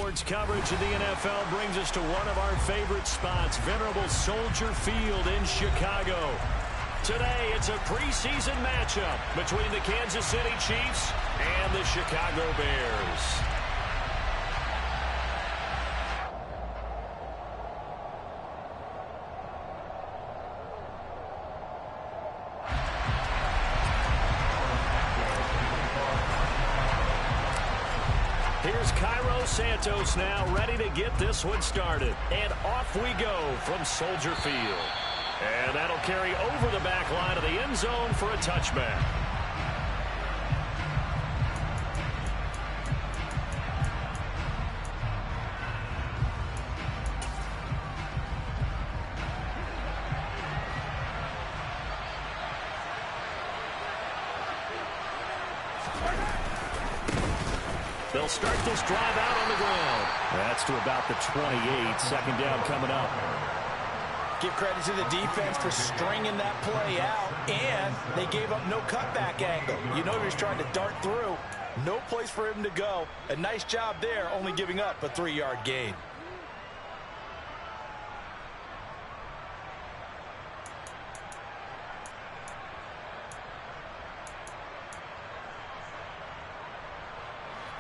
Sports coverage of the NFL brings us to one of our favorite spots, venerable Soldier Field in Chicago. Today, it's a preseason matchup between the Kansas City Chiefs and the Chicago Bears. Here's Cairo Santos now ready to get this one started. And off we go from Soldier Field. And that'll carry over the back line of the end zone for a touchback. They'll start this drive out on the ground. That's to about the 28. Second down coming up. Give credit to the defense for stringing that play out, and they gave up no cutback angle. You know he was trying to dart through. No place for him to go. A nice job there, only giving up a 3-yard gain.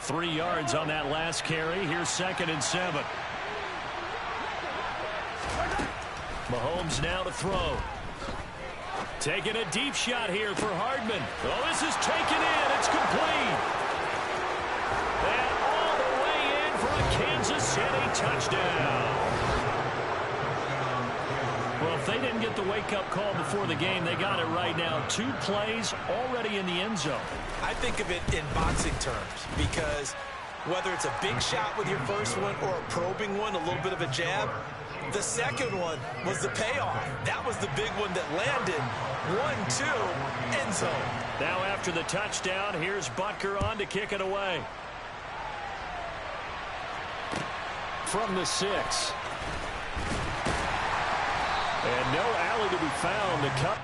Three yards on that last carry. Here's 2nd and 7. Mahomes now to throw. Taking a deep shot here for Hardman. Oh, this is taken in. It's complete. And all the way in for a Kansas City touchdown. Well, if they didn't get the wake-up call before the game, they got it right now. 2 plays already in the end zone. I think of it in boxing terms because whether it's a big shot with your first one or a probing one, a little bit of a jab, the second one was the payoff. That was the big one that landed. 1-2, end zone. Now after the touchdown, here's Butker on to kick it away. From the 6. And no alley to be found to cut.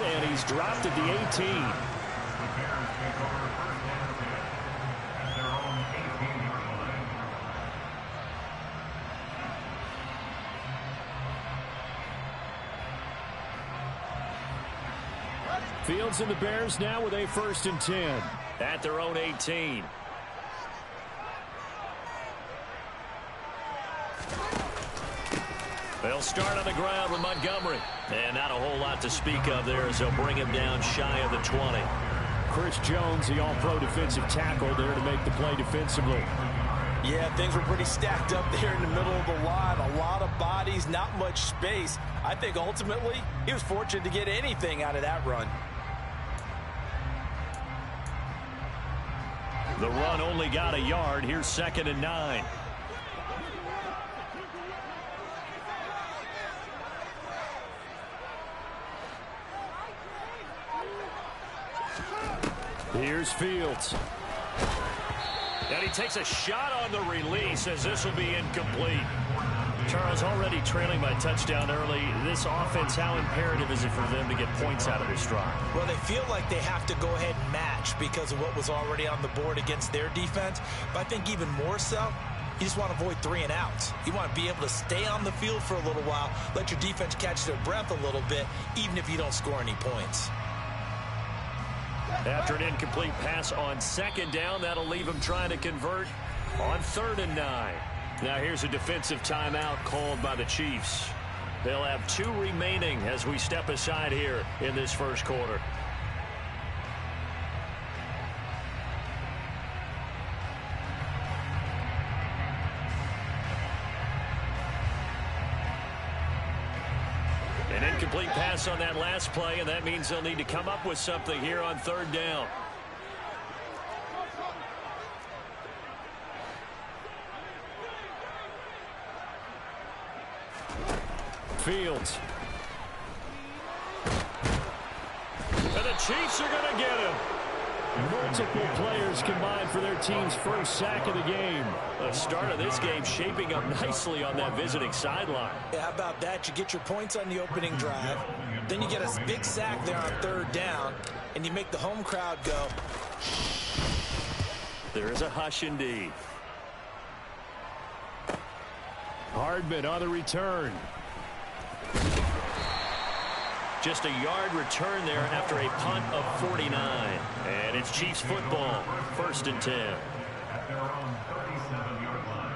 And he's dropped at the 18. Fields and the Bears now with a 1st and 10 at their own 18. They'll start on the ground with Montgomery. And not a whole lot to speak of there as they'll bring him down shy of the 20. Chris Jones, the all-pro defensive tackle, there to make the play defensively. Yeah, things were pretty stacked up there in the middle of the line. A lot of bodies, not much space. I think ultimately he was fortunate to get anything out of that run. The run only got a yard. Here's 2nd and 9. Here's Fields. And he takes a shot on the release as this will be incomplete. Charles, already trailing by touchdown early. This offense, how imperative is it for them to get points out of this drive? Well, they feel like they have to go ahead and match because of what was already on the board against their defense. But I think even more so, you just want to avoid 3 and outs. You want to be able to stay on the field for a little while, let your defense catch their breath a little bit, even if you don't score any points. After an incomplete pass on 2nd down, that'll leave him trying to convert on 3rd and 9. Now here's a defensive timeout called by the Chiefs. They'll have 2 remaining as we step aside here in this first quarter. An incomplete pass on that last play, and that means they'll need to come up with something here on 3rd down. Fields. And the Chiefs are going to get him. Multiple players combined for their team's first sack of the game. The start of this game shaping up nicely on that visiting sideline. Yeah, how about that? You get your points on the opening drive. Then you get a big sack there on 3rd down. And you make the home crowd go. There is a hush indeed. Hardman on the return. Just a yard return there after a punt of 49. And it's Chiefs football, 1st and 10. At their own 37-yard line.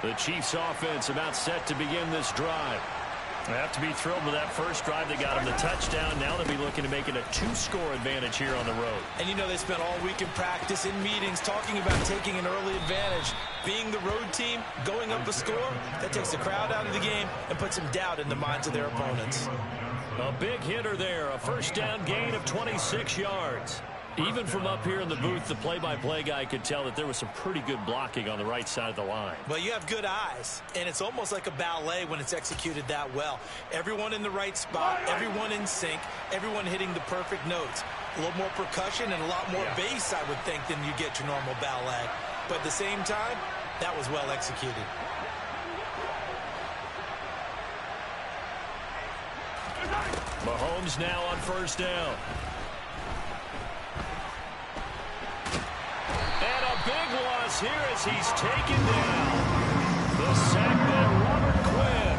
The Chiefs offense about set to begin this drive. They have to be thrilled with that first drive. They got them the touchdown. Now they'll be looking to make it a 2-score advantage here on the road. And you know they spent all week in practice, in meetings, talking about taking an early advantage. Being the road team, going up a score, that takes the crowd out of the game and puts some doubt in the minds of their opponents. A big hitter there, a first down gain of 26 yards. Even from up here in the booth, the play-by-play guy could tell that there was some pretty good blocking on the right side of the line. Well, you have good eyes, and it's almost like a ballet when it's executed that well. Everyone in the right spot, everyone in sync, everyone hitting the perfect notes. A little more percussion and a lot more bass, I would think, than you get your normal ballet. But at the same time, that was well executed. Mahomes now on first down. And a big loss here as he's taken down. The sack by Robert Quinn.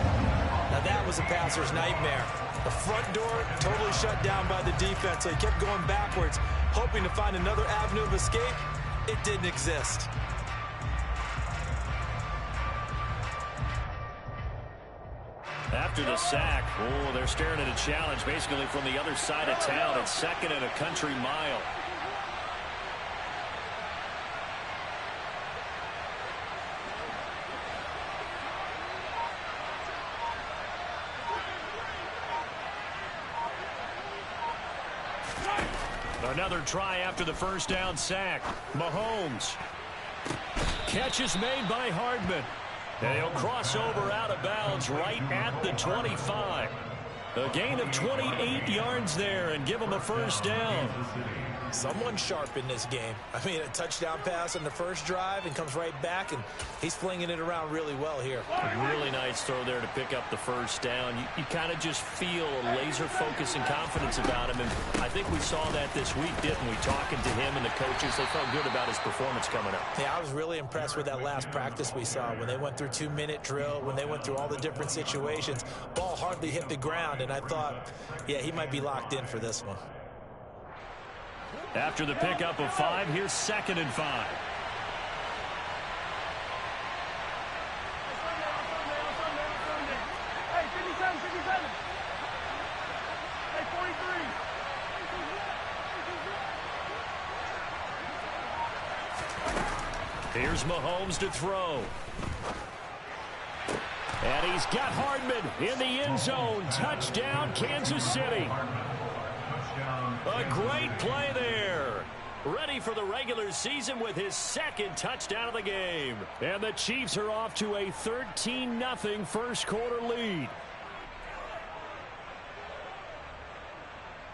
Now that was a passer's nightmare. The front door totally shut down by the defense, so he kept going backwards, hoping to find another avenue of escape. It didn't exist. After the sack, they're staring at a challenge basically from the other side of town. It's 2nd and a country mile. Another try after the first down sack. Mahomes. Catch is made by Hardman. And he'll cross over out of bounds right at the 25. A gain of 28 yards there and give him a first down. Someone sharp in this game. I mean, a touchdown pass on the first drive and comes right back, and he's flinging it around really well here. A really nice throw there to pick up the first down. You kind of just feel a laser focus and confidence about him, and I think we saw that this week, didn't we? Talking to him and the coaches, they felt good about his performance coming up. Yeah, I was really impressed with that last practice we saw when they went through 2-minute drill, when they went through all the different situations. Ball hardly hit the ground, and I thought, yeah, he might be locked in for this one. After the pickup of 5, here's 2nd and 5. Hey, 57, 57. Hey, 43. Here's Mahomes to throw. And he's got Hardman in the end zone. Touchdown, Kansas City. A great play there. Ready for the regular season with his 2nd touchdown of the game. And the Chiefs are off to a 13-0 first quarter lead.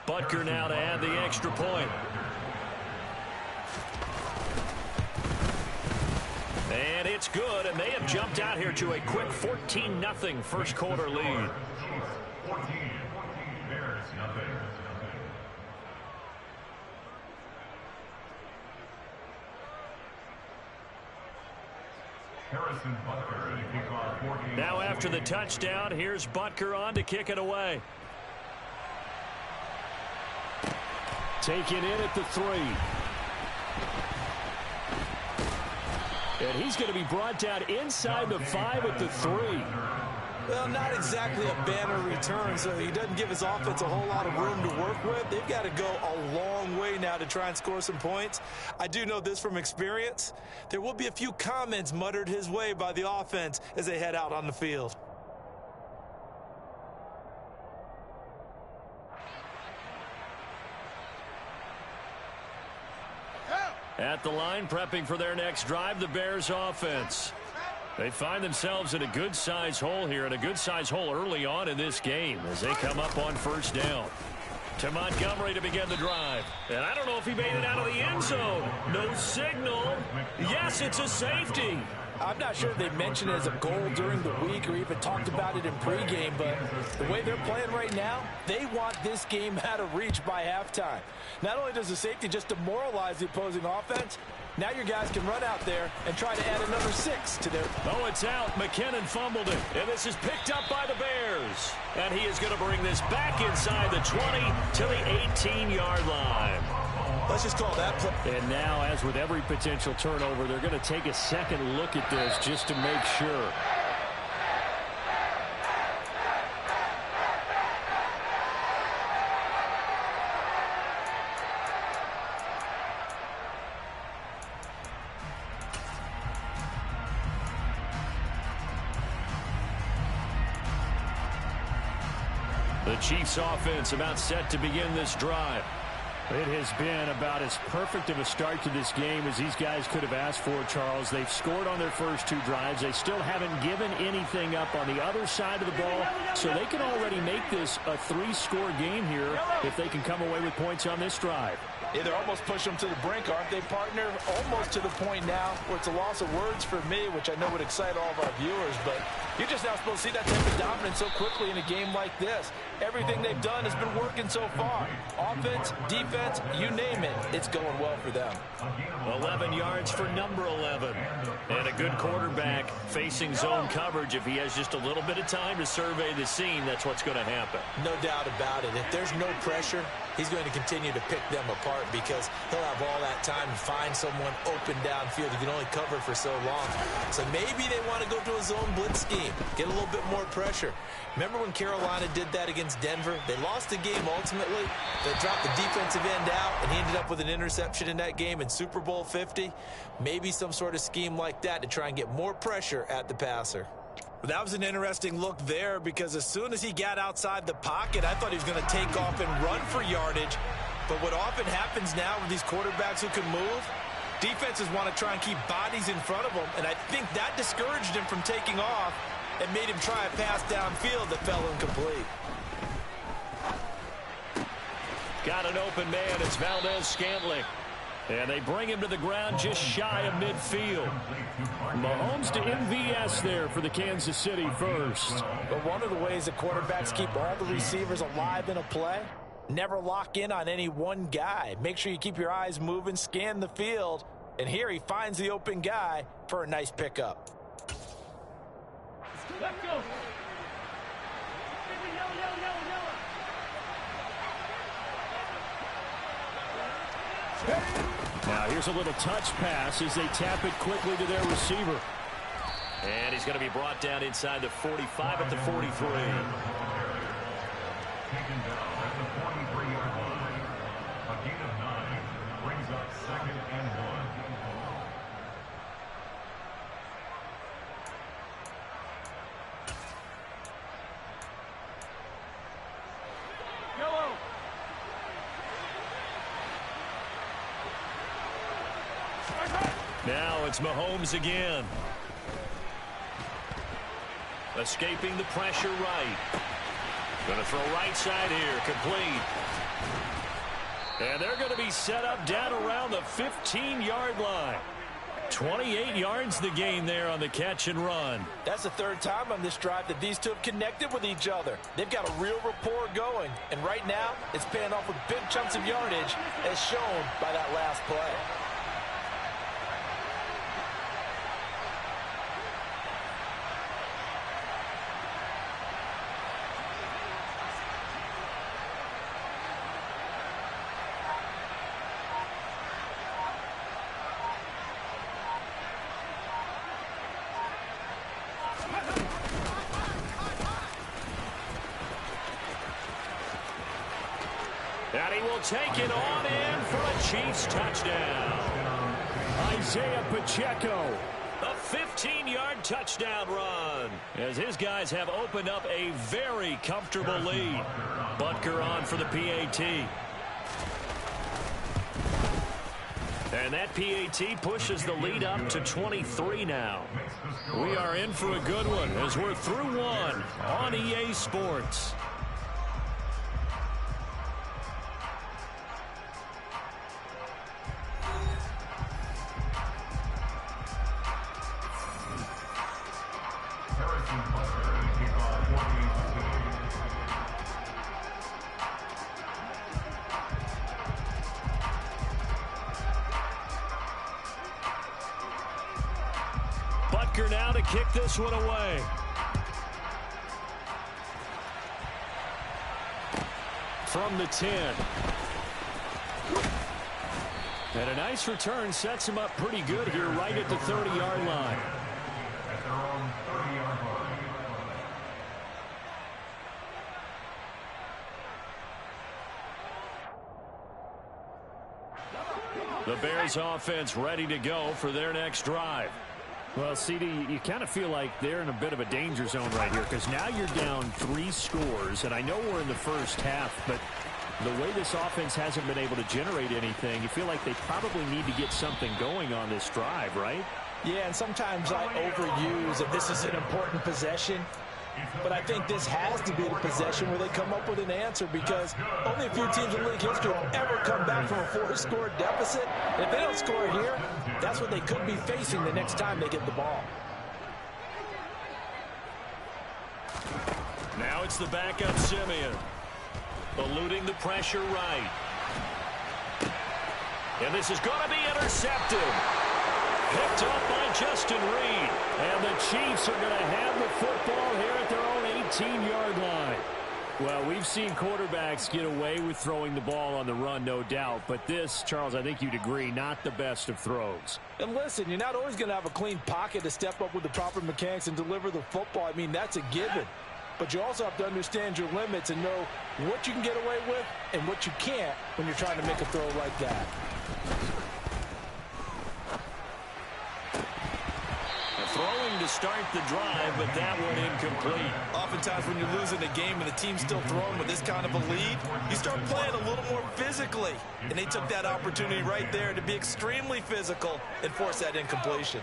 Butker now to add the extra point. And it's good, and they have jumped out here to a quick 14-0 first quarter lead. Harrison Butker to kick off 14. Now after the touchdown, here's Butker on to kick it away. Taken in at the 3. And he's going to be brought down inside the 5 at the 3. Well, not exactly a banner return, so he doesn't give his offense a whole lot of room to work with. They've got to go a long way now to try and score some points. I do know this from experience. There will be a few comments muttered his way by the offense as they head out on the field. At the line, prepping for their next drive, the Bears offense. They find themselves in a good-sized hole here, and a good-sized hole early on in this game as they come up on first down. To Montgomery to begin the drive. And I don't know if he made it out of the end zone. No signal. Yes, it's a safety. I'm not sure if they mentioned it as a goal during the week or even talked about it in pregame, but the way they're playing right now, they want this game out of reach by halftime. Not only does the safety just demoralize the opposing offense, now your guys can run out there and try to add another 6 to their... Oh, it's out. McKinnon fumbled it. And this is picked up by the Bears. And he is going to bring this back inside the 20 to the 18-yard line. Let's just call that play. And now, as with every potential turnover, they're going to take a second look at this just to make sure. The Chiefs offense about set to begin this drive. It has been about as perfect of a start to this game as these guys could have asked for, Charles. They've scored on their first 2 drives. They still haven't given anything up on the other side of the ball, so they can already make this a 3-score game here if they can come away with points on this drive. Yeah, they're almost pushing them to the brink, aren't they, partner? Almost to the point now where it's a loss of words for me, which I know would excite all of our viewers, but you're just not supposed to see that type of dominance so quickly in a game like this. Everything they've done has been working so far. Offense, defense, you name it, it's going well for them. 11 yards for number 11. And a good quarterback facing zone coverage. If he has just a little bit of time to survey the scene, that's what's going to happen. No doubt about it. If there's no pressure, he's going to continue to pick them apart because he'll have all that time to find someone open downfield. He can only cover for so long. So maybe they want to go to a zone blitz scheme, get a little bit more pressure. Remember when Carolina did that against Denver? They lost the game ultimately. They dropped the defensive end out, and he ended up with an interception in that game in Super Bowl 50. Maybe some sort of scheme like that to try and get more pressure at the passer. That was an interesting look there because as soon as he got outside the pocket, I thought he was going to take off and run for yardage. But what often happens now with these quarterbacks who can move, defenses want to try and keep bodies in front of them, and I think that discouraged him from taking off and made him try a pass downfield that fell incomplete. Got an open man. It's Valdez-Scantling. And they bring him to the ground just shy of midfield. Mahomes to MVS there for the Kansas City first. But one of the ways that quarterbacks keep all the receivers alive in a play, never lock in on any one guy. Make sure you keep your eyes moving, scan the field. And here he finds the open guy for a nice pickup. Let's go. Now here's a little touch pass as they tap it quickly to their receiver. And he's going to be brought down inside the 45 at the 43. Taken down at the 43-yard line. A gain of 9 brings up 2nd and 1. Now it's Mahomes again. Escaping the pressure right. Going to throw right side here. Complete. And they're going to be set up down around the 15-yard line. 28 yards the gain there on the catch and run. That's the 3rd time on this drive that these two have connected with each other. They've got a real rapport going. And right now, it's paying off with big chunks of yardage as shown by that last play. will take it on in for a Chiefs touchdown. Isaiah Pacheco. A 15-yard touchdown run as his guys have opened up a very comfortable lead. Butker on for the PAT. And that PAT pushes the lead up to 23 now. We are in for a good one as we're through one on EA Sports. Butker now to kick this one away. From the 10. And a nice return sets him up pretty good here right at the 30-yard line. At their own 30-yard line. The Bears offense ready to go for their next drive. Well, CD, you kind of feel like they're in a bit of a danger zone right here because now you're down 3 scores, and I know we're in the first half, but the way this offense hasn't been able to generate anything, you feel like they probably need to get something going on this drive, right? Yeah, and sometimes I overuse that this is an important possession. But I think this has to be the possession where they come up with an answer because only a few teams in league history have ever come back from a 4-score deficit. If they don't score here, that's what they could be facing the next time they get the ball. Now it's the backup Simeon. Eluding the pressure right. And this is going to be intercepted. Picked up by Justin Reed. And the Chiefs are going to have the football here at their own 18-yard line. Well, we've seen quarterbacks get away with throwing the ball on the run, no doubt. But this, Charles, I think you'd agree, not the best of throws. And listen, you're not always going to have a clean pocket to step up with the proper mechanics and deliver the football. I mean, that's a given. But you also have to understand your limits and know what you can get away with and what you can't when you're trying to make a throw like that. Throwing to start the drive, but that one incomplete. Oftentimes when you're losing a game and the team's still throwing with this kind of a lead, you start playing a little more physically. And they took that opportunity right there to be extremely physical and force that incompletion.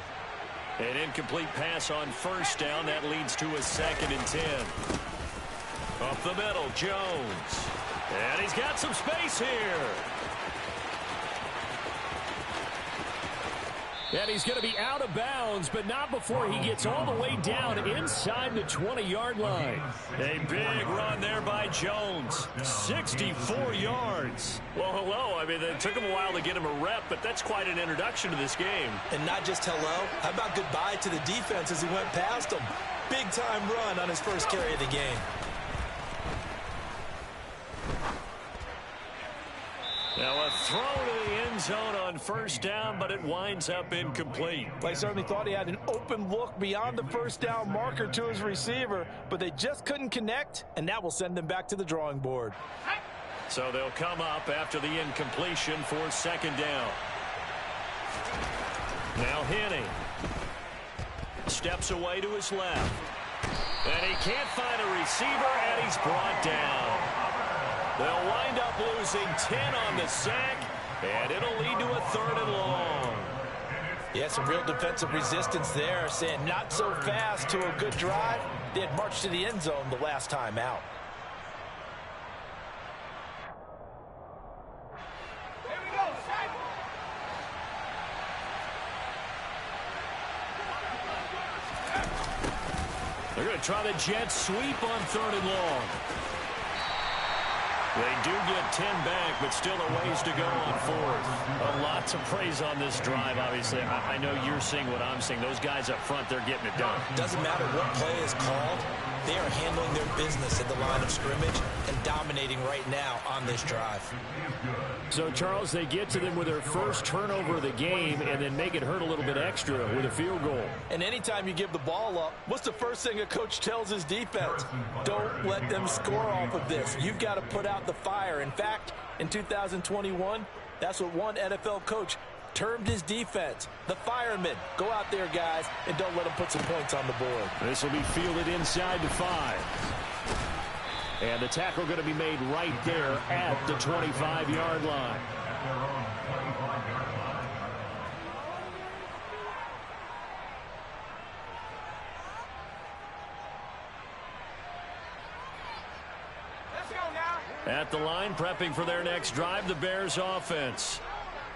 An incomplete pass on first down. That leads to a 2nd and 10. Up the middle, Jones. And he's got some space here. And he's going to be out of bounds, but not before he gets all the way down inside the 20-yard line. A big run there by Jones. 64 yards. Well, hello. I mean, it took him a while to get him a rep, but that's quite an introduction to this game. And not just hello. How about goodbye to the defense as he went past him? Big-time run on his first carry of the game. Now a throw to the end zone on first down, but it winds up incomplete. I certainly thought he had an open look beyond the first down marker to his receiver, but they just couldn't connect, and that will send them back to the drawing board. So they'll come up after the incompletion for 2nd down. Now Henning steps away to his left. And he can't find a receiver, and he's brought down. They'll wind up losing 10 on the sack, and it'll lead to a 3rd and long. Yeah, some real defensive resistance there, saying not so fast to a good drive. They had marched to the end zone the last time out. Here we go, Shaq. They're going to try the jet sweep on 3rd and long. They do get 10 back, but still a ways to go on 4th. Lots of praise on this drive, obviously. I know you're seeing what I'm seeing. Those guys up front, they're getting it done. Doesn't matter what play is called. They are handling their business at the line of scrimmage and dominating right now on this drive. So, Charles, they get to them with their first turnover of the game and then make it hurt a little bit extra with a field goal. And anytime you give the ball up, what's the first thing a coach tells his defense? Don't let them score off of this. You've got to put out the fire. In fact, in 2021? That's what one NFL coach termed his defense. The firemen. Go out there, guys, and don't let them put some points on the board. This will be fielded inside the 5. And the tackle going to be made right there at the 25-yard line. At their own 25-yard line. Let's go now. At the line, prepping for their next drive, the Bears offense.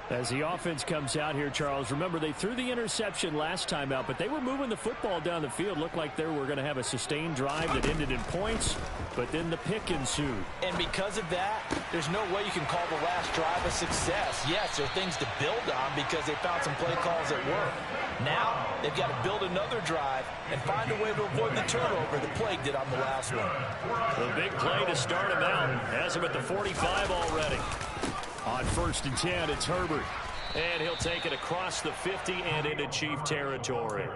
As the offense comes out here, Charles, remember they threw the interception last time out, but they were moving the football down the field. Looked like they were going to have a sustained drive that ended in points, but then the pick ensued. And because of that, there's no way you can call the last drive a success. Yes, there are things to build on because they found some play calls that work. Now, they've got to build another drive and find a way to avoid the turnover the plague did on the last one. The big play to start him out. Has him at the 45 already. On 1st and 10, it's Herbert. And he'll take it across the 50 and into Chief territory.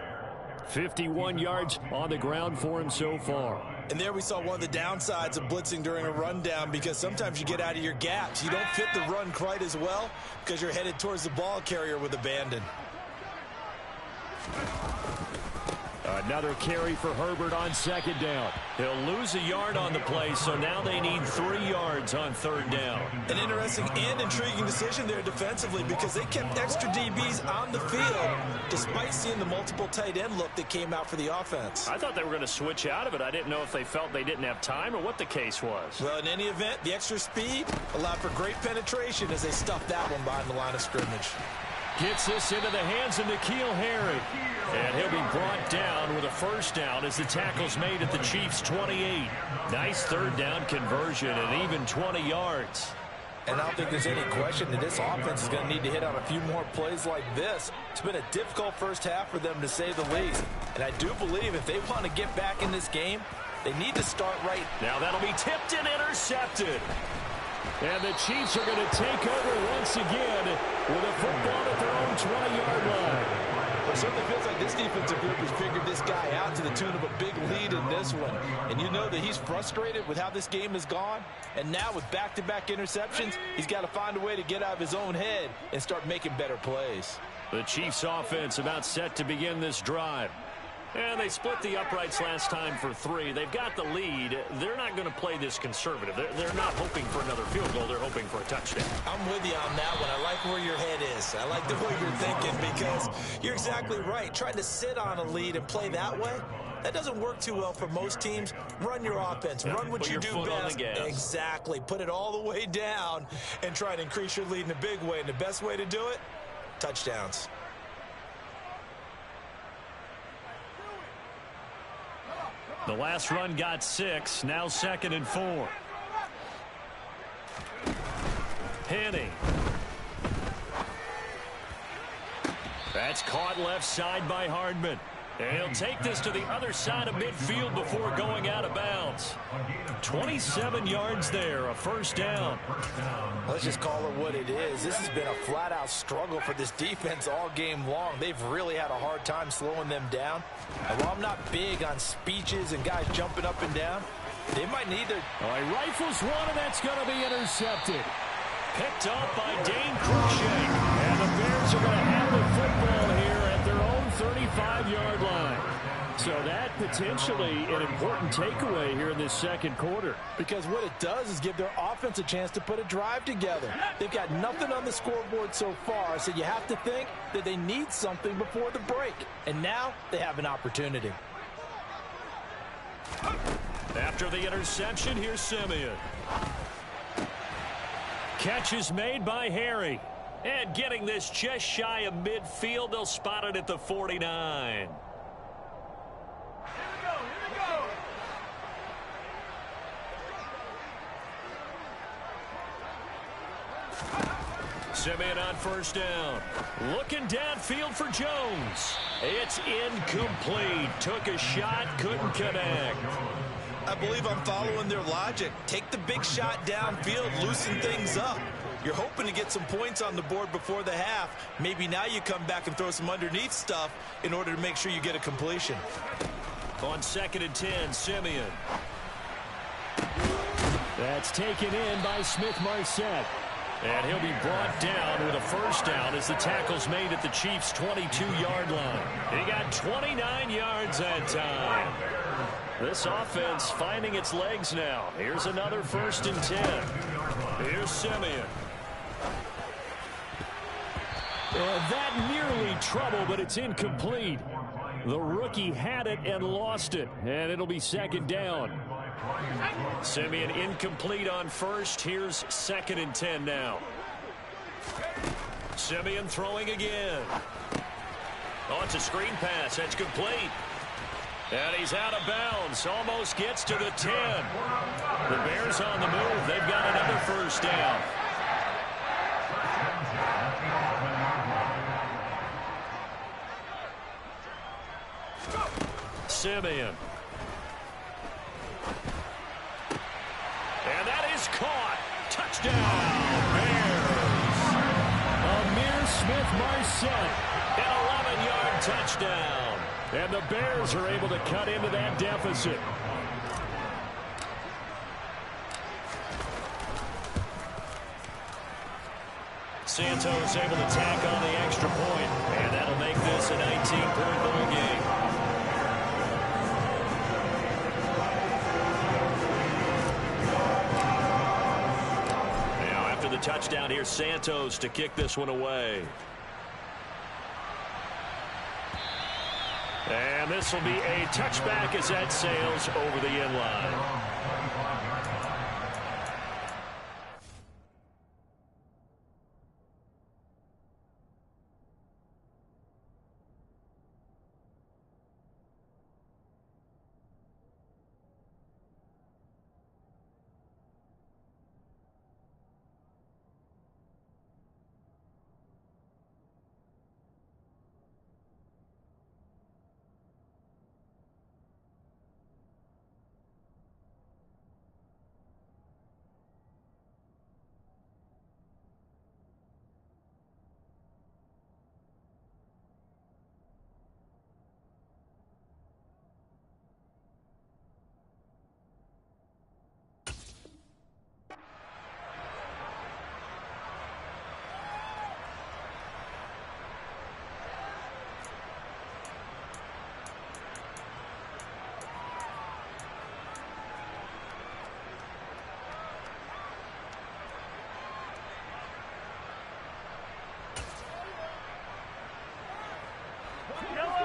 51 yards on the ground for him so far. And there we saw one of the downsides of blitzing during a rundown because sometimes you get out of your gaps. You don't fit the run quite as well because you're headed towards the ball carrier with abandon. Another carry for Herbert on 2nd down. He'll lose a yard on the play, so now they need 3 yards on 3rd down. An interesting and intriguing decision there defensively because they kept extra DBs on the field despite seeing the multiple tight end look that came out for the offense. I thought they were going to switch out of it. I didn't know if they felt they didn't have time or what the case was. Well, in any event, the extra speed allowed for great penetration as they stuffed that one behind the line of scrimmage. Gets this into the hands of N'Keal Harry. And he'll be brought down with a 1st down as the tackle's made at the Chiefs' 28. Nice 3rd down conversion and even 20 yards. And I don't think there's any question that this offense is going to need to hit on a few more plays like this. It's been a difficult first half for them, to say the least. And I do believe if they want to get back in this game, they need to start right. Now that'll be tipped and intercepted. And the Chiefs are going to take over once again with a football at their own 20-yard line. It certainly feels like this defensive group has figured this guy out to the tune of a big lead in this one. And you know that he's frustrated with how this game has gone. And now with back-to-back interceptions, he's got to find a way to get out of his own head and start making better plays. The Chiefs offense about set to begin this drive. And they split the uprights last time for 3. They've got the lead. They're not going to play this conservative. They're not hoping for another field goal. They're hoping for a touchdown. I'm with you on that one. I like where your head is. I like the way you're thinking because you're exactly right. Trying to sit on a lead and play that way, that doesn't work too well for most teams. Run your offense. Run what you do best. Exactly. Put it all the way down and try to increase your lead in a big way. And the best way to do it, touchdowns. The last run got 6. Now 2nd and 4. Henning. That's caught left side by Hardman. And he'll take this to the other side of midfield before going out of bounds. 27 yards there, a 1st down. Let's just call it what it is. This has been a flat-out struggle for this defense all game long. They've really had a hard time slowing them down. And while I'm not big on speeches and guys jumping up and down, they might need their... All right, rifles one, and that's going to be intercepted. Picked up by Dane Cruikshank. And the Bears are going to have the football here at their own 35-yard line. So that potentially an important takeaway here in this 2nd quarter. Because what it does is give their offense a chance to put a drive together. They've got nothing on the scoreboard so far, so you have to think that they need something before the break. And now they have an opportunity. After the interception, here's Simeon. Catch is made by Harry. And getting this just shy of midfield, they'll spot it at the 49. Simeon on 1st down. Looking downfield for Jones. It's incomplete. Took a shot, couldn't connect. I believe I'm following their logic. Take the big shot downfield, loosen things up. You're hoping to get some points on the board before the half. Maybe now you come back and throw some underneath stuff in order to make sure you get a completion. On 2nd and 10, Simeon. That's taken in by Smith-Marset. And he'll be brought down with a first down as the tackle's made at the Chiefs' 22-yard line. He got 29 yards that time. This offense finding its legs now. Here's another 1st and 10. Here's Simeon. That nearly trouble, but it's incomplete. The rookie had it and lost it, and it'll be 2nd down. Simeon incomplete on 1st. Here's 2nd and 10 now. Simeon throwing again. Oh, it's a screen pass. That's complete. And he's out of bounds. Almost gets to the 10. The Bears on the move. They've got another 1st down. Simeon. And that is caught. Touchdown, Bears. Amir Smith-Marset, an 11-yard touchdown. And the Bears are able to cut into that deficit. Santos able to tack on the extra point, and that'll make this a 19-point ball game. Now after the touchdown, here's Santos to kick this one away. And this will be a touchback as that sails over the end line.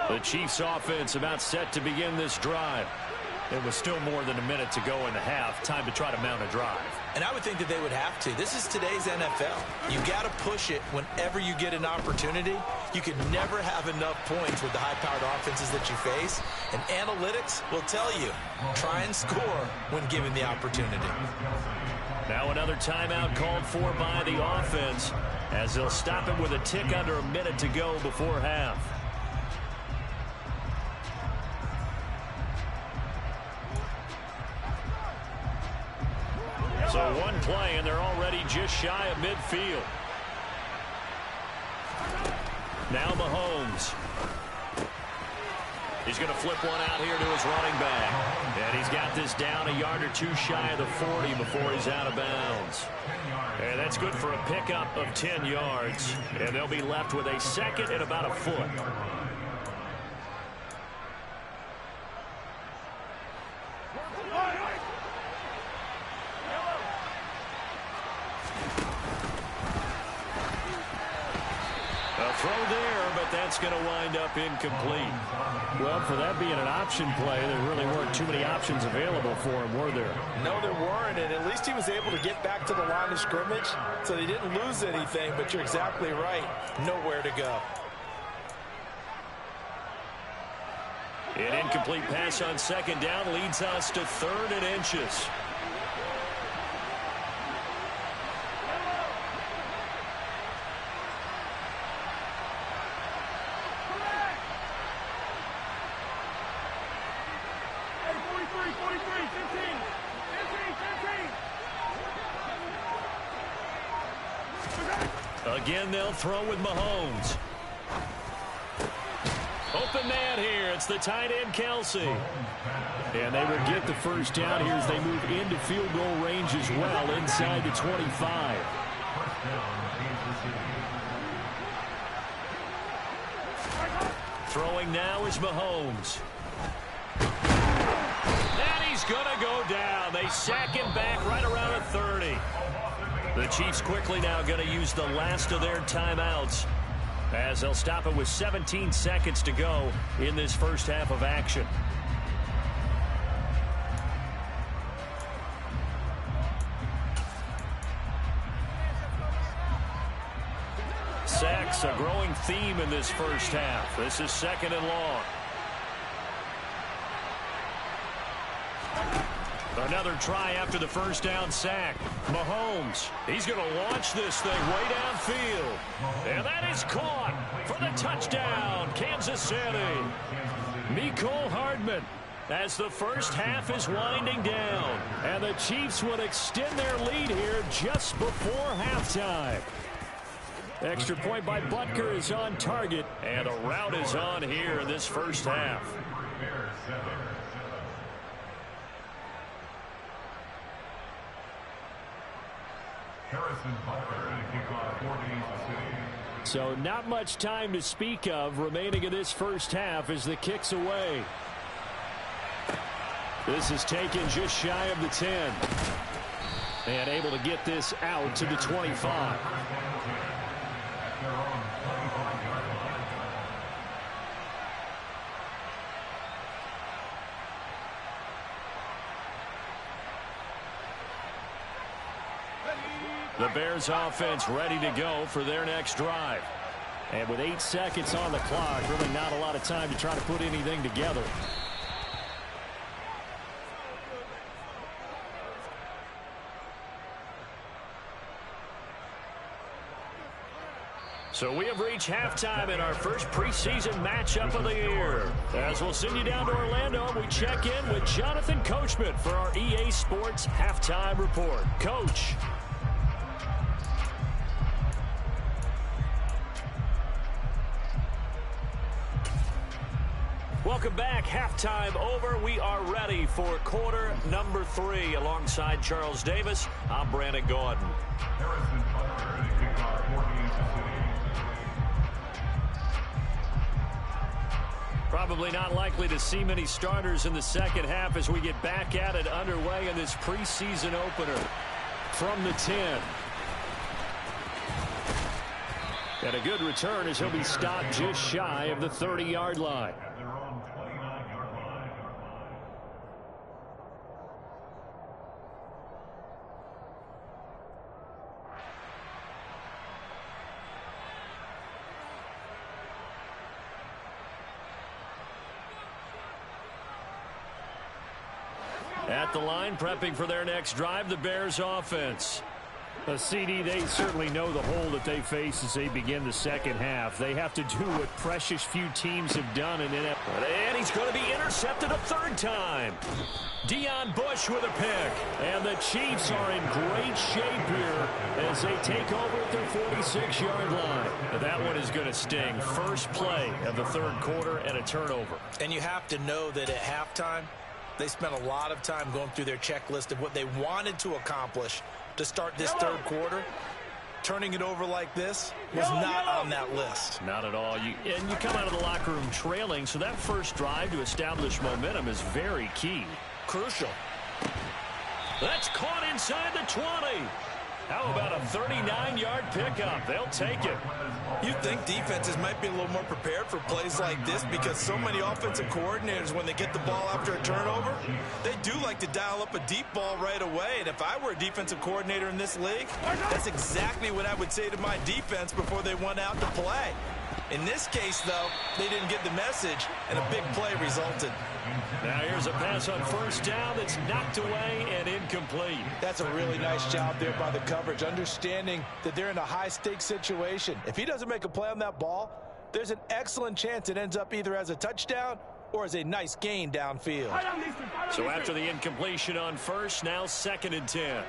The Chiefs offense about set to begin this drive. It was still more than a minute to go in the half. Time to try to mount a drive. And I would think that they would have to. This is today's NFL. You got to push it whenever you get an opportunity. You can never have enough points with the high-powered offenses that you face. And analytics will tell you, try and score when given the opportunity. Now another timeout called for by the offense as they'll stop it with a tick under a minute to go before half. So one play, and they're already just shy of midfield. Now Mahomes. He's going to flip one out here to his running back. And he's got this down a yard or two shy of the 40 before he's out of bounds. And that's good for a pickup of 10 yards. And they'll be left with a second and about a foot. Throw there, but that's going to wind up incomplete. Well, for that being an option play, there really weren't too many options available for him, were there? No, there weren't, and at least he was able to get back to the line of scrimmage, so they didn't lose anything, but you're exactly right. Nowhere to go. An incomplete pass on second down leads us to 3rd and inches. Again, they'll throw with Mahomes. open man here. It's the tight end, Kelsey. And they will get the first down here as they move into field goal range as well, inside the 25. Throwing now is Mahomes. And he's going to go down. They sack him back right around at 30. The Chiefs quickly now going to use the last of their timeouts, as they'll stop it with 17 seconds to go in this first half of action. Sacks, a growing theme in this first half. This is 2nd and long. Another try after the first down sack. Mahomes, he's going to launch this thing way downfield. And that is caught for the touchdown, Kansas City. Mecole Hardman, as the first half is winding down. And the Chiefs will extend their lead here just before halftime. Extra point by Butker is on target, and a route is on here in this first half. So not much time to speak of remaining in this first half as the kick's away. This is taken just shy of the 10. And able to get this out to the 25. The Bears offense ready to go for their next drive. And with 8 seconds on the clock, really not a lot of time to try to put anything together. So we have reached halftime in our first preseason matchup of the year. As we'll send you down to Orlando, we check in with Jonathan Coachman for our EA Sports Halftime Report. Coach. Welcome back. Halftime over. We are ready for quarter number 3. Alongside Charles Davis, I'm Brandon Gordon. Probably not likely to see many starters in the second half as we get back at it underway in this preseason opener. From the 10. And a good return as he'll be stopped just shy of the 30-yard line. At the line, prepping for their next drive, the Bears offense. A CD, they certainly know the hole that they face as they begin the second half. They have to do what precious few teams have done in NFL. And he's going to be intercepted a 3rd time. Deion Bush with a pick. And the Chiefs are in great shape here as they take over at their 46-yard line. That one is going to sting. First play of the 3rd quarter and a turnover. And you have to know that at halftime, they spent a lot of time going through their checklist of what they wanted to accomplish to start this 3rd quarter. Turning it over like this was not on that list. Not at all. And you come out of the locker room trailing, so that first drive to establish momentum is very key. Crucial. That's caught inside the 20. How about a 39-yard pickup? They'll take it. You'd think defenses might be a little more prepared for plays like this because so many offensive coordinators, when they get the ball after a turnover, they do like to dial up a deep ball right away. And if I were a defensive coordinator in this league, that's exactly what I would say to my defense before they went out to play. In this case, though, they didn't get the message, and a big play resulted. Now here's a pass on first down that's knocked away and incomplete. That's a really nice job there by the coverage, understanding that they're in a high-stakes situation. If he doesn't make a play on that ball, there's an excellent chance it ends up either as a touchdown or as a nice gain downfield. So after the incompletion on first, now 2nd and 10.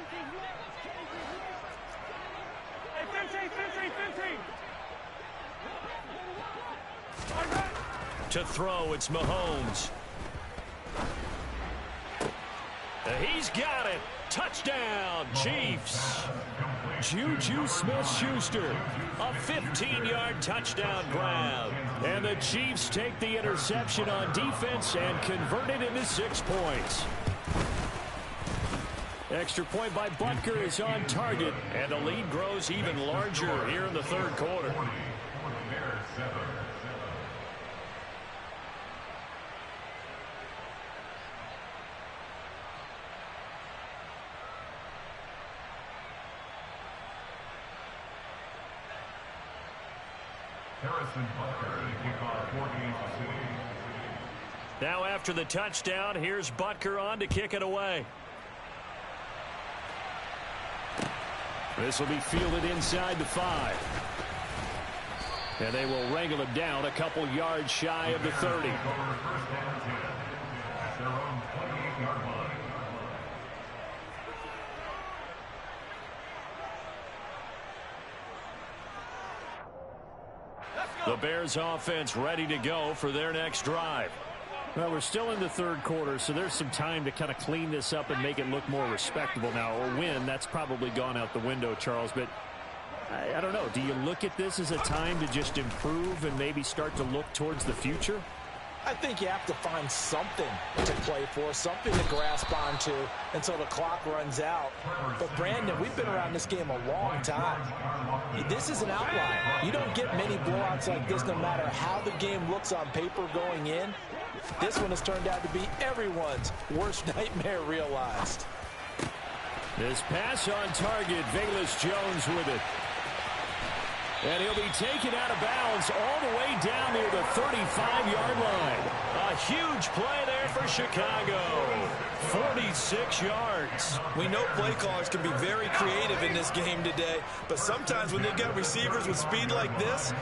To throw, it's Mahomes. He's got it. Touchdown, Chiefs. Juju Smith-Schuster, a 15-yard touchdown grab. And the Chiefs take the interception on defense and convert it into 6 points. Extra point by Butker is on target, and the lead grows even larger here in the third quarter. Now after the touchdown, here's Butker on to kick it away. This will be fielded inside the 5. And they will wrangle him down a couple yards shy of the 30. The Bears offense ready to go for their next drive. Well, we're still in the third quarter, so there's some time to kind of clean this up and make it look more respectable now. A win, that's probably gone out the window, Charles, but I don't know. Do you look at this as a time to just improve and maybe start to look towards the future? I think you have to find something to play for, something to grasp onto until the clock runs out. But, Brandon, we've been around this game a long time. This is an outlier. You don't get many blowouts like this no matter how the game looks on paper going in. This one has turned out to be everyone's worst nightmare realized. This pass on target, Velus Jones with it. And he'll be taken out of bounds all the way down near the 35-yard line. A huge play there for Chicago. 46 yards. We know play callers can be very creative in this game today, but sometimes when they've got receivers with speed like this,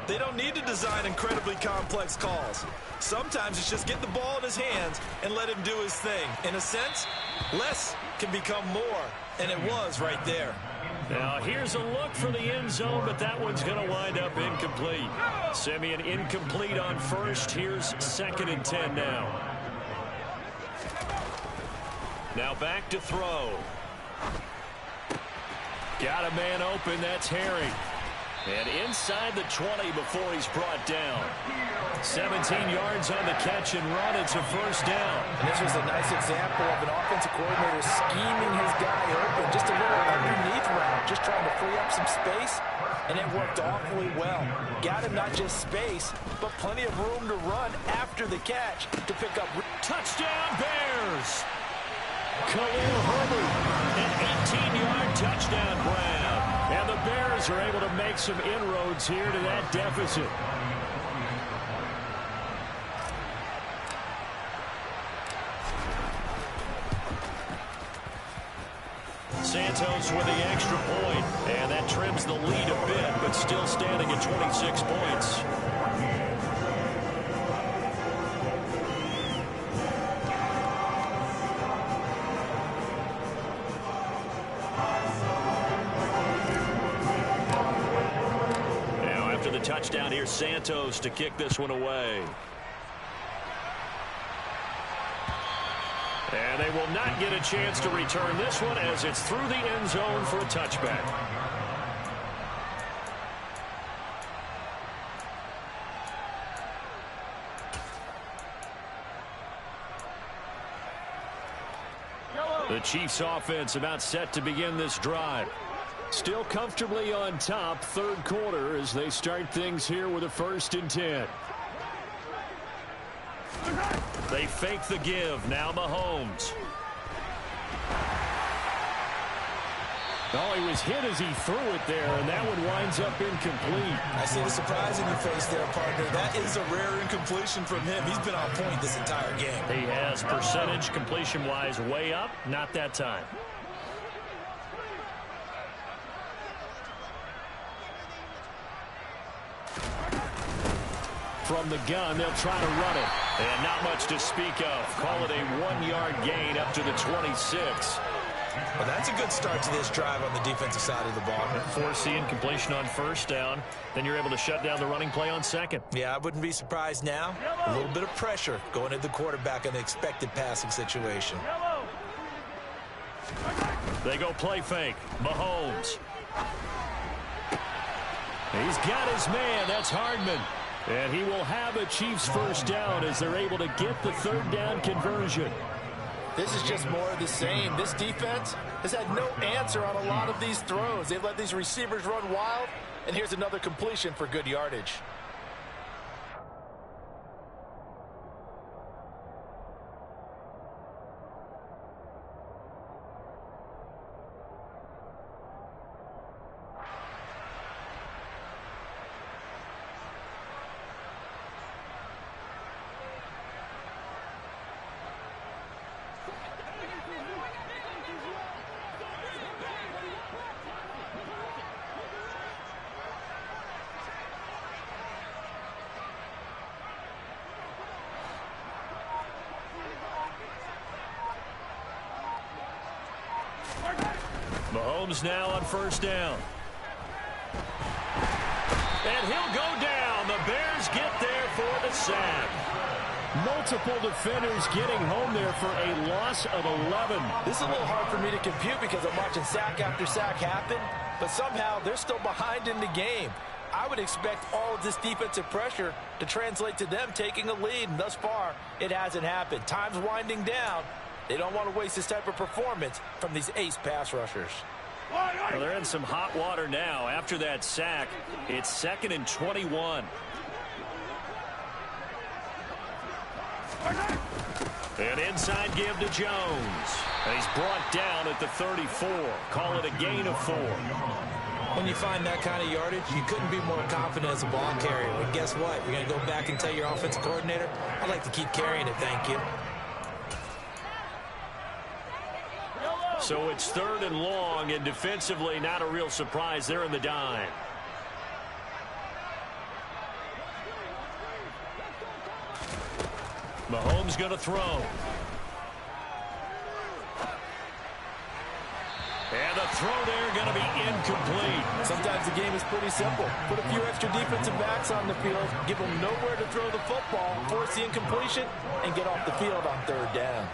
they don't need to design incredibly complex calls. Sometimes it's just get the ball in his hands and let him do his thing. In a sense, less can become more, and it was right there. Now here's a look for the end zone, but that one's going to wind up incomplete. Simeon incomplete on first. Here's 2nd and 10 now. Now back to throw. Got a man open. That's Harry. And inside the 20 before he's brought down. 17 yards on the catch and run. It's a first down. And this was a nice example of an offensive coordinator scheming his guy open. Just a little underneath route, just trying to free up some space. And it worked awfully well. Got him not just space, but plenty of room to run after the catch to pick up. Touchdown Bears! Khalil Herbert, an 18-yard touchdown grab. And the Bears are able to make some inroads here to that deficit. Santos with the extra point, and that trims the lead a bit, but still standing at 26 points. Now after the touchdown, here's Santos to kick this one away. And they will not get a chance to return this one as it's through the end zone for a touchback. The Chiefs offense about set to begin this drive. Still comfortably on top, third quarter as they start things here with a 1st and 10. They fake the give. Now Mahomes. Oh, he was hit as he threw it there, and that one winds up incomplete. I see the surprise in your face there, partner. That is a rare incompletion from him. He's been on point this entire game. He has percentage completion-wise way up. Not that time. From the gun, they'll try to run it. And not much to speak of. Call it a 1-yard gain up to the 26. Well, that's a good start to this drive on the defensive side of the ball. Foreseeing completion on first down. Then you're able to shut down the running play on second. Yeah, I wouldn't be surprised now. A little bit of pressure going at the quarterback in the expected passing situation. They go play fake. Mahomes. He's got his man. That's Hardman. And he will have a Chiefs first down as they're able to get the third down conversion. This is just more of the same. This defense has had no answer on a lot of these throws. They've let these receivers run wild, and here's another completion for good yardage. Mahomes now on first down. And he'll go down. The Bears get there for the sack. Multiple defenders getting home there for a loss of 11. This is a little hard for me to compute because I'm watching sack after sack happen, but somehow they're still behind in the game. I would expect all of this defensive pressure to translate to them taking a lead, and thus far, it hasn't happened. Time's winding down. They don't want to waste this type of performance from these ace pass rushers. Well, they're in some hot water now. After that sack, it's 2nd and 21. An inside give to Jones. And he's brought down at the 34. Call it a gain of 4. When you find that kind of yardage, you couldn't be more confident as a ball carrier. But guess what? You're going to go back and tell your offensive coordinator, I'd like to keep carrying it, thank you. So it's 3rd and long, and defensively not a real surprise. They're in the dime. Mahomes going to throw. And the throw there going to be incomplete. Sometimes the game is pretty simple. Put a few extra defensive backs on the field, give them nowhere to throw the football, force the incompletion, and get off the field on 3rd down.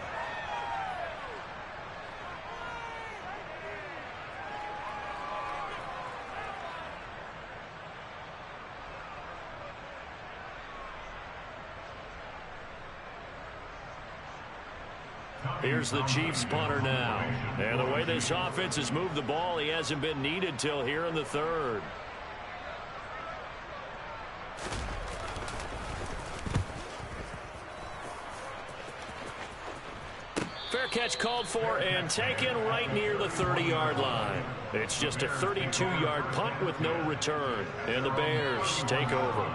Here's the Chiefs punter now. And the way this offense has moved the ball, he hasn't been needed till here in the 3rd. Fair catch called for and taken right near the 30-yard line. It's just a 32-yard punt with no return. And the Bears take over.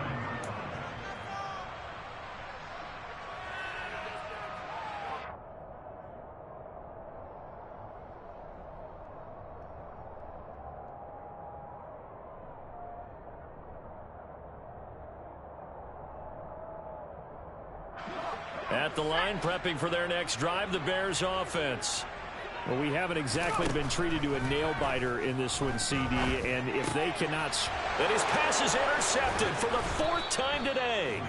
At the line, prepping for their next drive, the Bears offense. Well, we haven't exactly been treated to a nail-biter in this one, CD, and if they cannot... And his pass is intercepted for the 4th time today.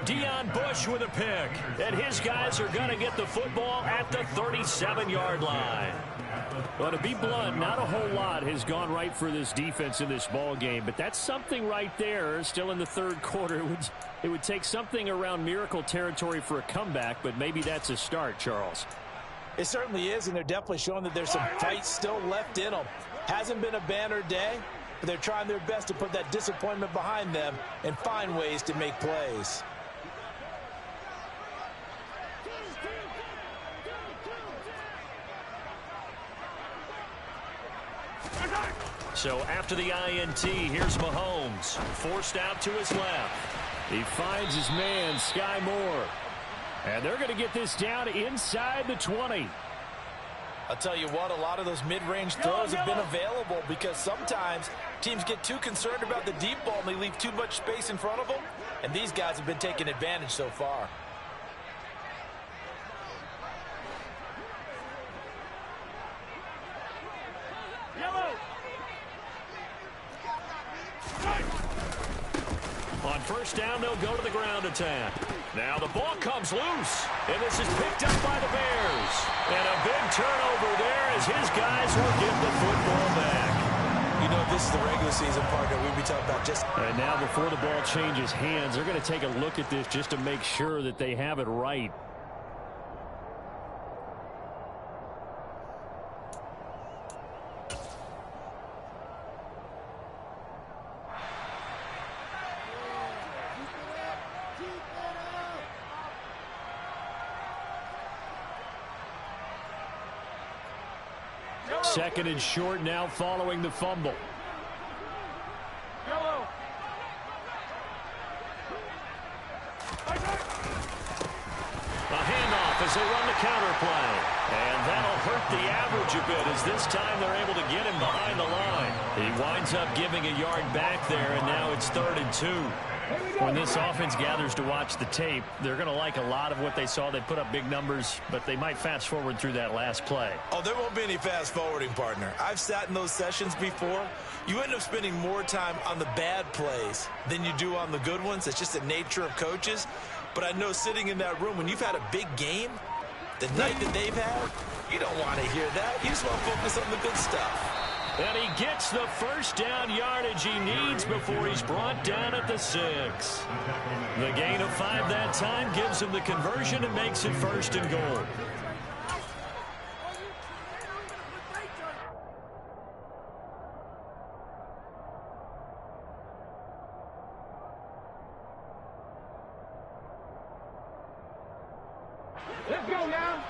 Deion Bush with a pick, and his guys are going to get the football at the 37-yard line. Well, to be blunt, not a whole lot has gone right for this defense in this ball game, but that's something right there. Still in the 3rd quarter, it would take something around miracle territory for a comeback, but maybe that's a start, Charles. It certainly is, and they're definitely showing that there's some fight still left in them. Hasn't been a banner day, but they're trying their best to put that disappointment behind them and find ways to make plays. So after the INT, here's Mahomes, forced out to his left. He finds his man, Sky Moore. And they're going to get this down inside the 20. I'll tell you what, a lot of those mid-range throws have been available because sometimes teams get too concerned about the deep ball and they leave too much space in front of them. And these guys have been taking advantage so far. they'll go to the ground attack. Now the ball comes loose, and this is picked up by the Bears. And a big turnover there as his guys will get the football back. You know, this is the regular season partner we'd be talking about just. And now before the ball changes hands, they're going to take a look at this just to make sure that they have it right. Second and short now following the fumble. A handoff as they run the counter play. And that'll hurt the average a bit as this time they're able to get him behind the line. He winds up giving a yard back there, and now it's 3rd and 2. When this offense gathers to watch the tape, they're going to like a lot of what they saw. They put up big numbers, but they might fast forward through that last play. Oh, there won't be any fast forwarding, partner. I've sat in those sessions before. You end up spending more time on the bad plays than you do on the good ones. It's just the nature of coaches. But I know sitting in that room, when you've had a big game, the night that they've had, you don't want to hear that. You just want to focus on the good stuff. And he gets the first down yardage he needs before he's brought down at the 6. The gain of 5 that time gives him the conversion and makes it 1st and goal. Let's go now.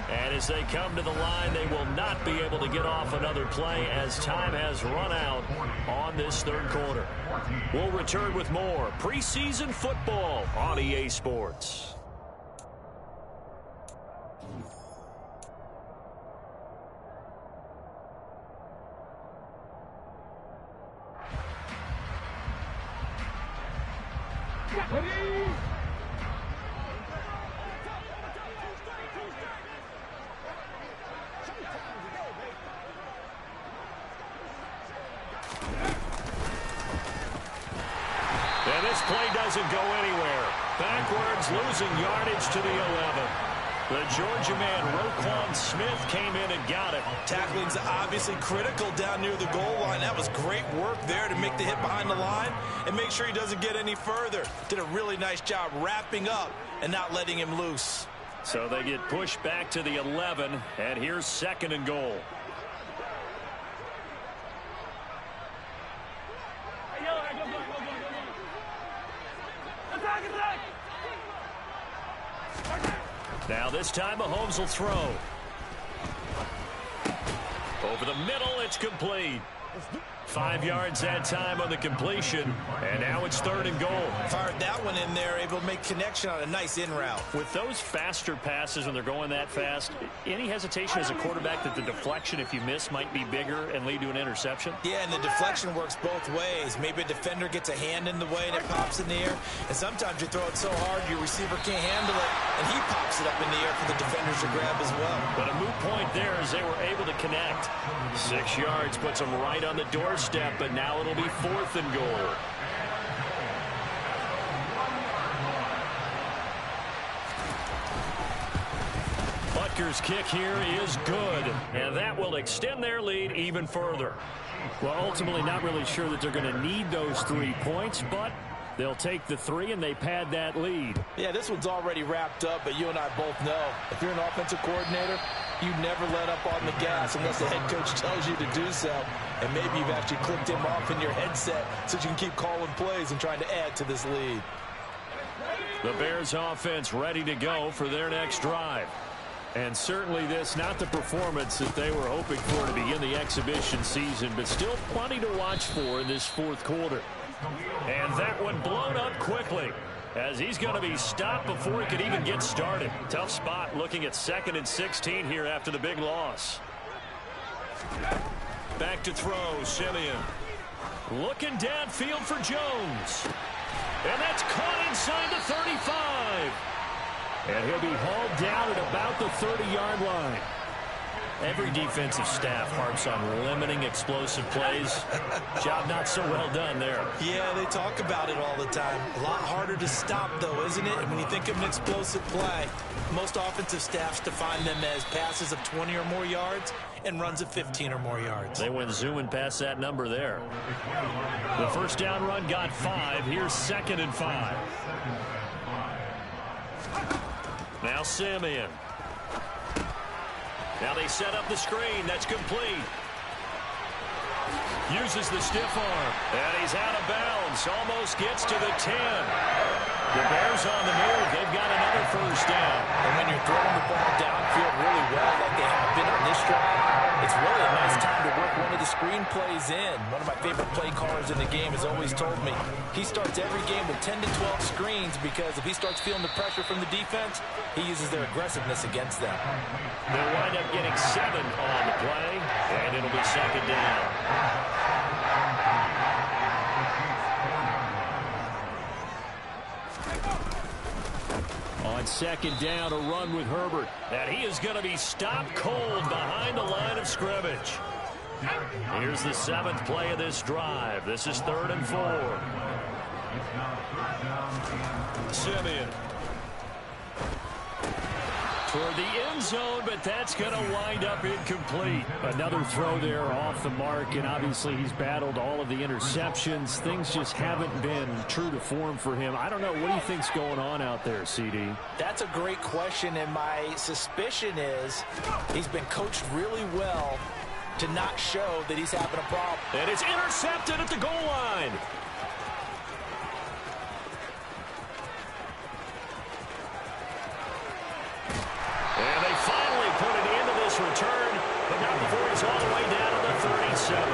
And as they come to the line, they will not be able to get off another play as time has run out on this 3rd quarter. We'll return with more preseason football on EA Sports. And this play doesn't go anywhere. Backwards, losing yardage to the 11. The Georgia man, Roquan Smith, came in and got it. Tackling's obviously critical down near the goal line. That was great work there to make the hit behind the line and make sure he doesn't get any further. Did a really nice job wrapping up and not letting him loose. So they get pushed back to the 11, and here's 2nd and goal. Now this time Mahomes will throw. Over the middle, it's complete. 5 yards that time on the completion, and now it's 3rd and goal. Fired that one in there, able to make connection on a nice in route. With those faster passes when they're going that fast, any hesitation as a quarterback that the deflection, if you miss, might be bigger and lead to an interception? Yeah, and the deflection works both ways. Maybe a defender gets a hand in the way and it pops in the air, and sometimes you throw it so hard your receiver can't handle it, and he pops it up in the air for the defenders to grab as well. But a moot point there as they were able to connect. 6 yards puts them right on the doorstep, but now it'll be 4th and goal. Butker's kick here is good, and that will extend their lead even further. Well, ultimately not really sure that they're going to need those 3 points, but they'll take the 3 and they pad that lead. Yeah, this one's already wrapped up, but you and I both know if you're an offensive coordinator, you never let up on the gas unless the head coach tells you to do so. And maybe you've actually clicked him off in your headset so you can keep calling plays and trying to add to this lead. The Bears offense ready to go for their next drive. And certainly this, not the performance that they were hoping for to begin the exhibition season, but still plenty to watch for in this 4th quarter. And that one blown up quickly as he's going to be stopped before he could even get started. Tough spot looking at 2nd and 16 here after the big loss. Back to throw, Simeon. Looking downfield for Jones. And that's caught inside the 35. And he'll be hauled down at about the 30-yard line. Every defensive staff harps on limiting explosive plays. Job not so well done there. Yeah, they talk about it all the time. A lot harder to stop, though, isn't it? And when you think of an explosive play, most offensive staffs define them as passes of 20 or more yards and runs of 15 or more yards. They went zooming past that number there. The first down run got 5. Here's 2nd and 5. Now Simeon. Now they set up the screen. That's complete. Uses the stiff arm. And he's out of bounds. Almost gets to the 10. The Bears on the move. They've got another first down. And when you're throwing the ball downfield really well like they have been on this drive, it's really a nice time to work one of the screen plays in. One of my favorite play callers in the game has always told me he starts every game with 10 to 12 screens because if he starts feeling the pressure from the defense, he uses their aggressiveness against them. They'll wind up getting 7 on the play, and it'll be 2nd down. On 2nd down, a run with Herbert. And he is going to be stopped cold behind the line of scrimmage. Here's the 7th play of this drive. This is 3rd and 4. Simeon. Toward the end zone, but that's going to wind up incomplete. Another throw there off the mark, and obviously he's battled all of the interceptions. Things just haven't been true to form for him. I don't know. What do you think's going on out there, CD? That's a great question, and my suspicion is he's been coached really well to not show that he's having a problem. And it's intercepted at the goal line. And they finally put it into this return, but not before he's all the way down to the 37.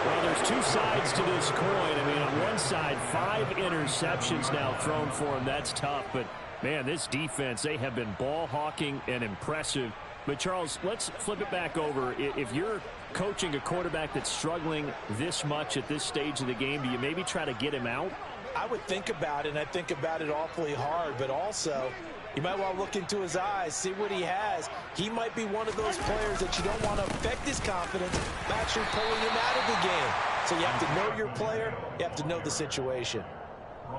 Well, there's two sides to this coin. I mean, on one side, 5 interceptions now thrown for him. That's tough, but, man, this defense, they have been ball hawking and impressive. But, Charles, let's flip it back over. If you're coaching a quarterback that's struggling this much at this stage of the game, do you maybe try to get him out? I would think about it, and I think about it awfully hard, but also you might want to look into his eyes, see what he has. He might be one of those players that you don't want to affect his confidence by actually pulling him out of the game. So you have to know your player. You have to know the situation.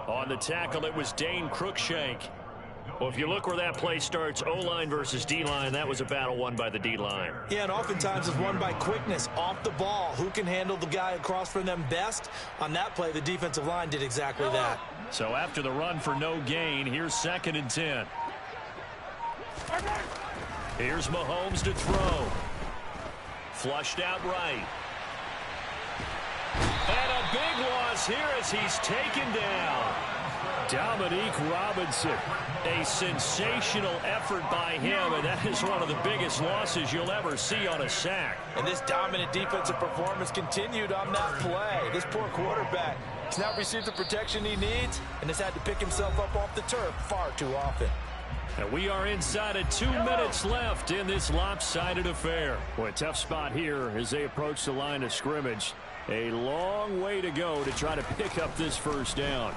On the tackle, it was Dane Cruikshank. Well, if you look where that play starts, O-line versus D-line, that was a battle won by the D-line. Yeah, and oftentimes it's won by quickness off the ball. Who can handle the guy across from them best? On that play, the defensive line did exactly that. So after the run for no gain, here's 2nd and 10. Here's Mahomes to throw. Flushed out right. And a big loss here as he's taken down. Dominique Robinson. A sensational effort by him, and that is one of the biggest losses you'll ever see on a sack. And this dominant defensive performance continued on that play. This poor quarterback has not received the protection he needs and has had to pick himself up off the turf far too often. And we are inside of 2 minutes left in this lopsided affair. Boy, a tough spot here as they approach the line of scrimmage. A long way to go to try to pick up this first down.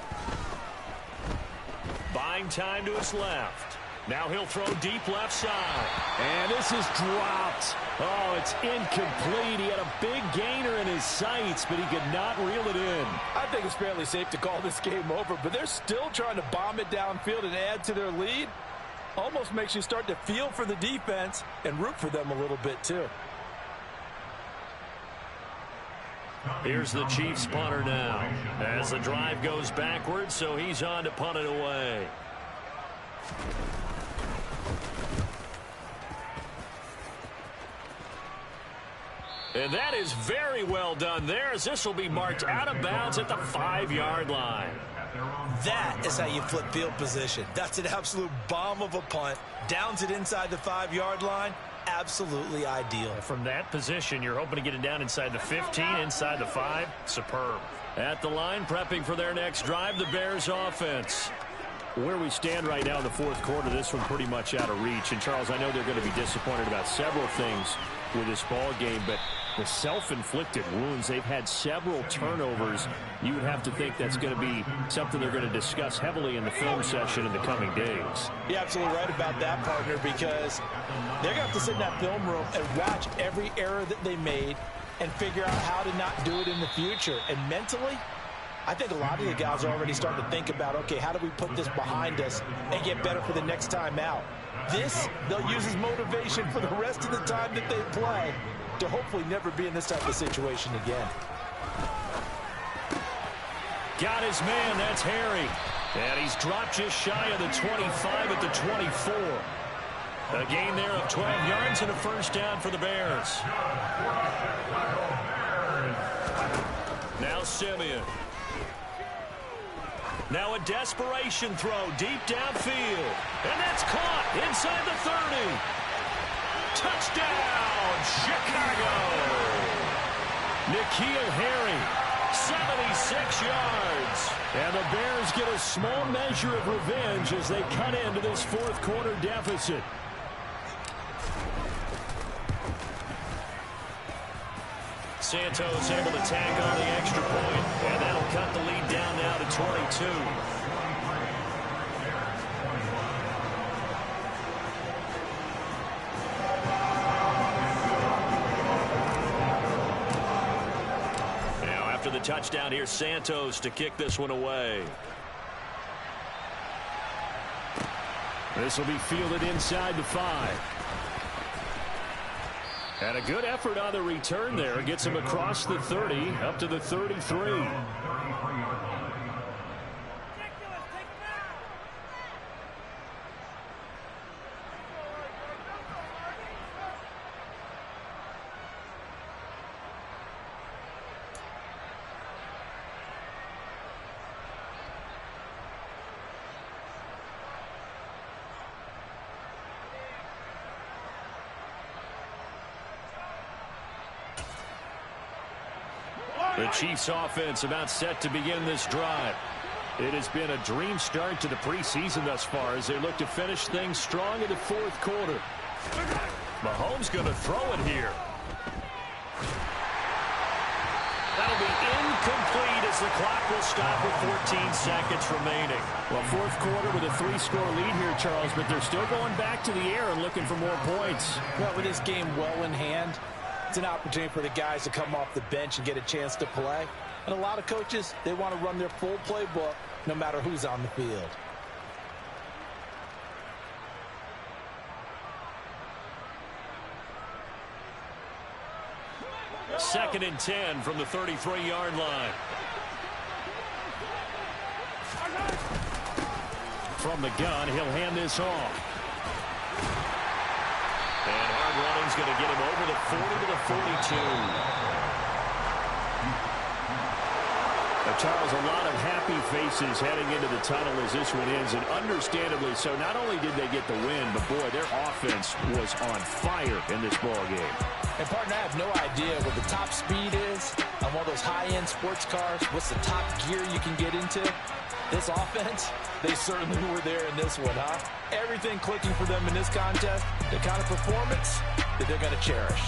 Buying time to his left. Now he'll throw deep left side. And this is dropped. Oh, it's incomplete. He had a big gainer in his sights, but he could not reel it in. I think it's fairly safe to call this game over, but they're still trying to bomb it downfield and add to their lead. Almost makes you start to feel for the defense and root for them a little bit too. Here's the Chiefs punter now as the drive goes backwards, so he's on to punt it away. And that is very well done there as this will be marked out of bounds at the 5-yard line. That is how you flip field position. That's an absolute bomb of a punt. Downs it inside the 5-yard line. Absolutely ideal. From that position, you're hoping to get it down inside the 15, inside the 5. Superb. At the line, prepping for their next drive, the Bears offense. Where we stand right now in the 4th quarter, this one pretty much out of reach. And, Charles, I know they're going to be disappointed about several things with this ball game, but the self-inflicted wounds. They've had several turnovers. You would have to think that's going to be something they're going to discuss heavily in the film session in the coming days. You're absolutely right about that, partner, because they're going to have to sit in that film room and watch every error that they made and figure out how to not do it in the future. And mentally, I think a lot of the guys are already starting to think about, okay, how do we put this behind us and get better for the next time out? This, they'll use as motivation for the rest of the time that they play to hopefully never be in this type of situation again. Got his man, that's Harry. And he's dropped just shy of the 25 at the 24. A gain there of 12 yards and a first down for the Bears. Now Simeon. Now a desperation throw deep downfield. And that's caught inside the 30. Touchdown, Chicago. N'Keal Harry, 76 yards. And the Bears get a small measure of revenge as they cut into this fourth quarter deficit. Santos able to tack on the extra point, and that'll cut the lead down now to 22. Now after the touchdown, here's Santos to kick this one away. This will be fielded inside the 5. And a good effort on the return there. Gets him across the 30, up to the 33. The Chiefs offense about set to begin this drive. It has been a dream start to the preseason thus far as they look to finish things strong in the fourth quarter. Mahomes going to throw it here. That'll be incomplete as the clock will stop with 14 seconds remaining. Well, fourth quarter with a 3-score lead here, Charles, but they're still going back to the air and looking for more points. Well, with this game well in hand, it's an opportunity for the guys to come off the bench and get a chance to play. And a lot of coaches, they want to run their full playbook no matter who's on the field. Second and 10 from the 33-yard line. From the gun, he'll hand this off. And hard running's going to get him over the 40 to the 42. Charles, a lot of happy faces heading into the tunnel as this one ends, and understandably so. Not only did they get the win, but boy, their offense was on fire in this ball game. And partner, I have no idea what the top speed is on one of those high-end sports cars. What's the top gear you can get into? This offense, they certainly were there in this one, huh? Everything clicking for them in this contest, the kind of performance that they're going to cherish.